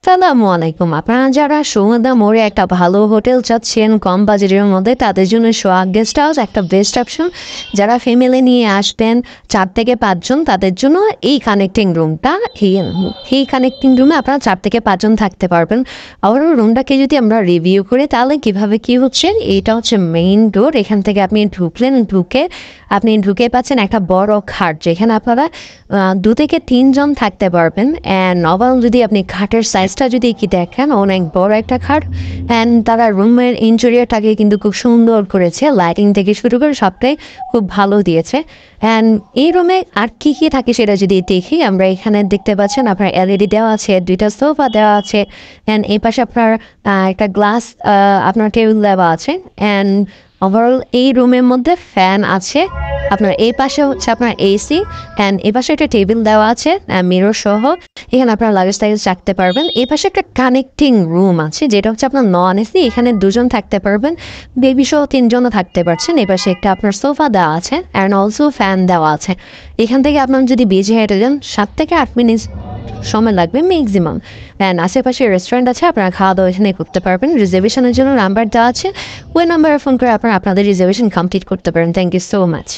সালামু আলাইকুম। আপনারা যারা সুমদা মোড়ে একটা ভালো হোটেল চাচ্ছেন কম বাজেটের মধ্যে, তাদের জন্য সোহাগ গেস্ট হাউস একটা বেস্ট অপশন। যারা ফ্যামিলি নিয়ে আসবেন 4 থেকে 5 জন, তাদের জন্য এই কানেক্টিং রুমটা, এই কানেক্টিং রুমে আপনারা 4 থেকে 5 জন থাকতে পারবেন। আবার রুমটাকে যদি আমরা রিভিউ করি তাহলে কিভাবে কি হচ্ছে, এটা হচ্ছে মেইন ডোর। এখান থেকে আপনি ঢুকে পাচ্ছেন একটা বড় খাট, যেখানে আপনারা 2 থেকে 3 জন থাকতে পারবেন। অ্যান্ড ওভারঅল যদি আপনি খাটের সাইজটা যদি কি দেখেন, অনেক বড় একটা খাট। অ্যান্ড তারা রুমের ইন্টেরিয়রটাকে কিন্তু খুব সুন্দর করেছে, লাইটিং থেকে শুরু করে সবটাই খুব ভালো দিয়েছে। অ্যান্ড এই রুমে আর কি কি থাকে সেটা যদি দেখি, আমরা এখানে দেখতে পাচ্ছেন আপনার এলইডি দেওয়া আছে, 2টা সোফা দেওয়া আছে। অ্যান্ড এই পাশে আপনার একটা গ্লাস আপনার টেবিল দেওয়া আছে। অ্যান্ড ওভারঅল এই রুমের মধ্যে ফ্যান আছে। আপনার এই পাশে হচ্ছে আপনার এসি। অ্যান্ড এই পাশে একটা টেবিল দেওয়া আছে মিরর সহ, এখানে আপনার লাগেজ টাগেজ রাখতে পারবেন। এই পাশে একটা কানেক্টিং রুম আছে, যেটা হচ্ছে আপনার নন এসি, এখানে 2 জন থাকতে পারবেন, বেবি সহ 3 জনও থাকতে পারছেন। এই পাশে একটা আপনার সোফা দেওয়া আছে অ্যান্ড অলসো ফ্যান দেওয়া আছে। এখান থেকে আপনার যদি বেজে হেঁটে যান 7 থেকে 8 মিনিট সময় লাগবে ম্যাক্সিমাম। অ্যান্ড আশেপাশে রেস্টুরেন্ট আছে, আপনারা খাওয়া দাওয়া এখানে করতে পারবেন। রিজার্ভেশনের জন্য নাম্বার দেওয়া আছে, ওই নাম্বারে ফোন করে আপনারা আপনাদের রিজার্ভেশন কমপ্লিট করতে পারেন। Thank you so much.